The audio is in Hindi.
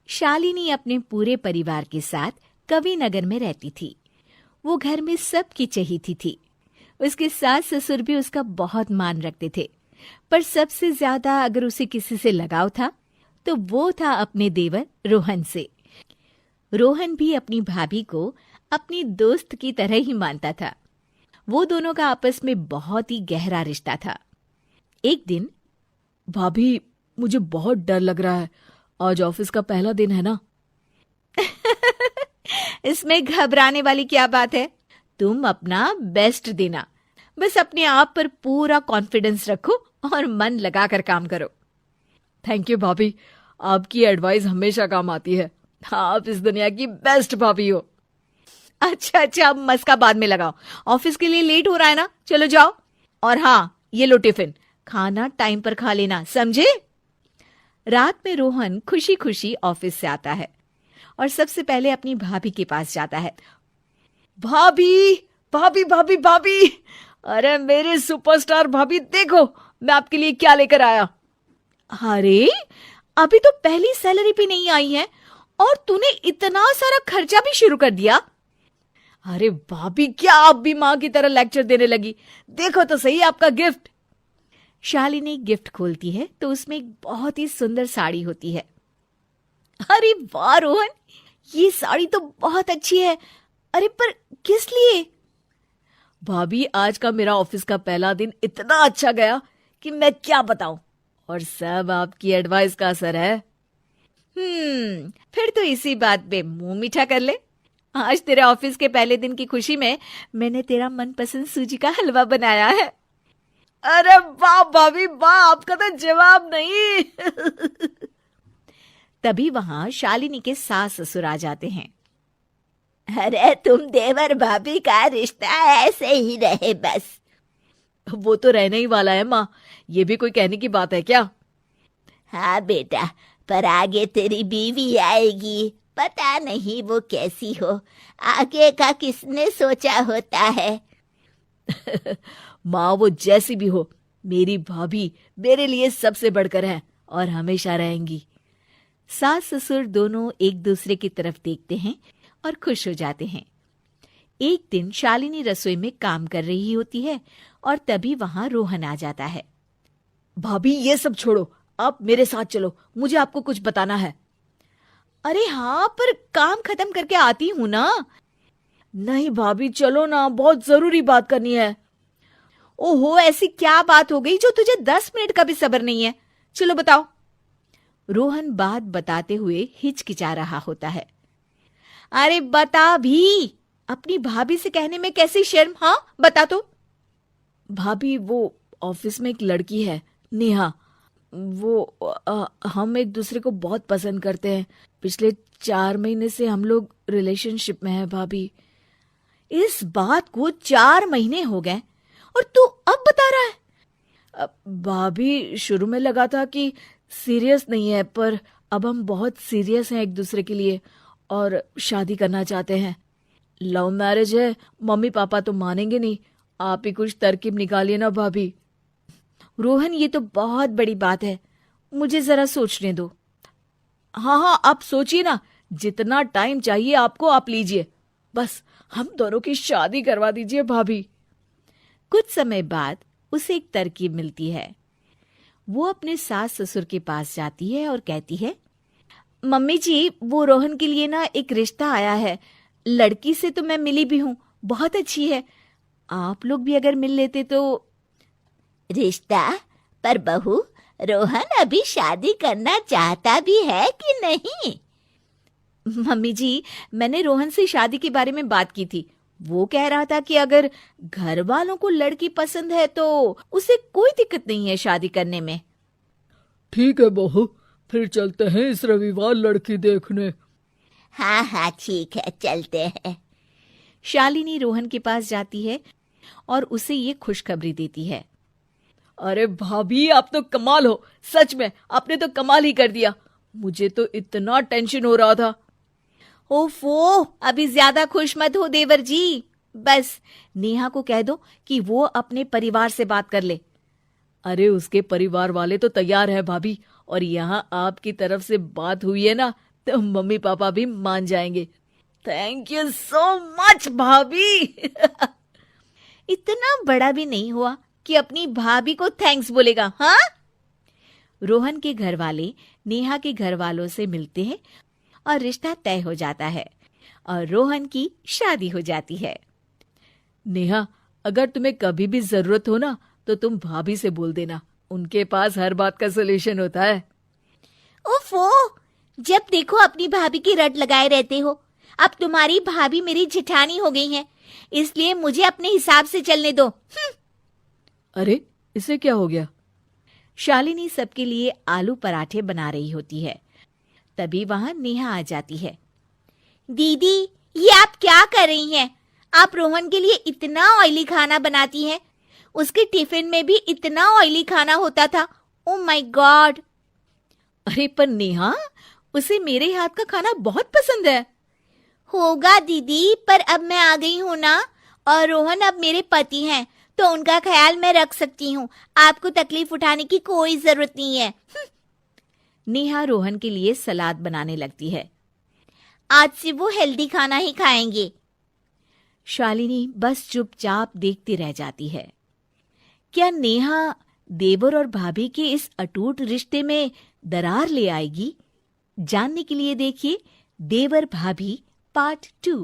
शालिनी अपने पूरे परिवार के साथ कवि नगर में रहती थी। वो घर में सबकी चहेती थी। उसके सास ससुर भी उसका बहुत मान रखते थे, पर सबसे ज्यादा अगर उसे किसी से लगाव था तो वो था अपने देवर रोहन से। रोहन भी अपनी भाभी को अपनी दोस्त की तरह ही मानता था। वो दोनों का आपस में बहुत ही गहरा रिश्ता था। एक दिन, भाभी, मुझे बहुत डर लग रहा है। आज ऑफिस का पहला दिन है ना। इसमें घबराने वाली क्या बात है? तुम अपना बेस्ट देना, बस अपने आप पर पूरा कॉन्फिडेंस रखो और मन लगाकर काम करो। थैंक यू भाभी, आपकी एडवाइस हमेशा काम आती है। आप इस दुनिया की बेस्ट भाभी हो। अच्छा, अब मस्का बाद में लगाओ। ऑफिस के लिए लेट हो रहा है ना, चलो जाओ। और हाँ, ये लो टिफिन, खाना टाइम पर खा लेना, समझे? रात में रोहन खुशी खुशी ऑफिस से आता है और सबसे पहले अपनी भाभी के पास जाता है। भाभी, भाभी, भाभी, भाभी, अरे मेरे सुपरस्टार भाभी, देखो मैं आपके लिए क्या लेकर आया। अरे, अभी तो पहली सैलरी भी नहीं आई है और तूने इतना सारा खर्चा भी शुरू कर दिया। अरे भाभी, क्या आप भी माँ की तरह लेक्चर देने लगी? देखो तो सही आपका गिफ्ट। शालिनी गिफ्ट खोलती है तो उसमें एक बहुत ही सुंदर साड़ी होती है। अरे वाह रोहन, ये साड़ी तो बहुत अच्छी है। अरे पर किस लिए? भाभी, आज का मेरा ऑफिस का पहला दिन इतना अच्छा गया कि मैं क्या बताऊं। और सब आपकी एडवाइस का असर है। फिर तो इसी बात पे मुंह मीठा कर ले। आज तेरे ऑफिस के पहले दिन की खुशी में मैंने तेरा मनपसंद सूजी का हलवा बनाया है। अरे वाह भाभी वाह, आपका तो जवाब नहीं। तभी वहां शालिनी के सास ससुर आ जाते हैं। अरे तुम देवर भाभी का रिश्ता ऐसे ही रहे बस। वो तो रहने ही वाला है माँ, ये भी कोई कहने की बात है क्या? हाँ बेटा, पर आगे तेरी बीवी आएगी, पता नहीं वो कैसी हो। आगे का किसने सोचा होता है। माँ, वो जैसी भी हो, मेरी भाभी मेरे लिए सबसे बढ़कर है और हमेशा रहेंगी। सास ससुर दोनों एक दूसरे की तरफ देखते हैं और खुश हो जाते हैं। एक दिन शालिनी रसोई में काम कर रही होती है और तभी वहां रोहन आ जाता है। भाभी, ये सब छोड़ो, आप मेरे साथ चलो, मुझे आपको कुछ बताना है। अरे हाँ, पर काम खत्म करके आती हूं ना। नहीं भाभी, चलो ना, बहुत जरूरी बात करनी है। ओहो, ऐसी क्या बात हो गई जो तुझे 10 मिनट का भी सब्र नहीं है? चलो बताओ। रोहन बात बताते हुए हिचकिचा रहा होता है। अरे बता भी, अपनी भाभी से कहने में कैसी शर्म। हाँ बता तो। भाभी, वो ऑफिस में एक लड़की है, नेहा। हम एक दूसरे को बहुत पसंद करते हैं। पिछले 4 महीने से हम लोग रिलेशनशिप में हैं भाभी। इस बात को 4 महीने हो गए और तू अब बता रहा है? भाभी, शुरू में लगा था कि सीरियस नहीं है, पर अब हम बहुत सीरियस हैं एक दूसरे के लिए और शादी करना चाहते हैं। लव मैरिज है, मम्मी पापा तो मानेंगे नहीं। आप ही कुछ तरकीब निकालिए ना भाभी। रोहन, ये तो बहुत बड़ी बात है, मुझे जरा सोचने दो। हाँ, आप सोचिए ना, जितना टाइम चाहिए आपको आप लीजिए, बस हम दोनों की शादी करवा दीजिए भाभी। कुछ समय बाद उसे एक तरकीब मिलती है। वो अपने सास ससुर के पास जाती है और कहती है, मम्मी जी, वो रोहन के लिए ना एक रिश्ता आया है। लड़की से तो मैं मिली भी हूँ, बहुत अच्छी है। आप लोग भी अगर मिल लेते तो। रिश्ता? पर बहू, रोहन अभी शादी करना चाहता भी है कि नहीं? मम्मी जी, मैंने रोहन से शादी के बारे में बात की थी। वो कह रहा था कि अगर घर वालों को लड़की पसंद है तो उसे कोई दिक्कत नहीं है शादी करने में। ठीक है बहू, फिर चलते हैं इस रविवार लड़की देखने। हाँ, ठीक है, चलते हैं। शालिनी रोहन के पास जाती है और उसे ये खुशखबरी देती है। अरे भाभी, आप तो कमाल हो, सच में आपने तो कमाल ही कर दिया। मुझे तो इतना टेंशन हो रहा था। ओफो, अभी ज्यादा खुश मत हो देवर जी। बस नेहा को कह दो कि वो अपने परिवार से बात कर ले। अरे उसके परिवार वाले तो तैयार है भाभी, और यहाँ आपकी तरफ से बात हुई है ना, तो मम्मी पापा भी मान जाएंगे। थैंक यू सो मच भाभी। इतना बड़ा भी नहीं हुआ कि अपनी भाभी को थैंक्स बोलेगा। हाँ, रोहन के घर वाले नेहा के घर वालों से मिलते हैं और रिश्ता तय हो जाता है और रोहन की शादी हो जाती है। नेहा, अगर तुम्हें कभी भी जरूरत हो ना तो तुम भाभी से बोल देना, उनके पास हर बात का सॉल्यूशन होता है। ओफो, जब देखो अपनी भाभी की रट लगाए रहते हो। अब तुम्हारी भाभी मेरी जेठानी हो गई है, इसलिए मुझे अपने हिसाब से चलने दो। अरे, इसे क्या हो गया? शालिनी सबके लिए आलू पराठे बना रही होती है। तभी वहां नेहा आ जाती है। दीदी, ये आप क्या कर रही हैं? आप रोहन के लिए इतना ऑयली खाना बनाती हैं। उसके टिफिन में भी इतना ऑयली खाना होता था। Oh my God. अरे पर नेहा, उसे मेरे हाथ का खाना बहुत पसंद है। होगा दीदी, पर अब मैं आ गई हूं ना, और रोहन अब मेरे पति हैं, तो उनका ख्याल मैं रख सकती हूँ। आपको तकलीफ उठाने की कोई जरूरत नहीं है। नेहा रोहन के लिए सलाद बनाने लगती है। आज से वो हेल्दी खाना ही खाएंगे। शालिनी बस चुपचाप देखती रह जाती है। क्या नेहा देवर और भाभी के इस अटूट रिश्ते में दरार ले आएगी? जानने के लिए देखिए देवर भाभी पार्ट 2।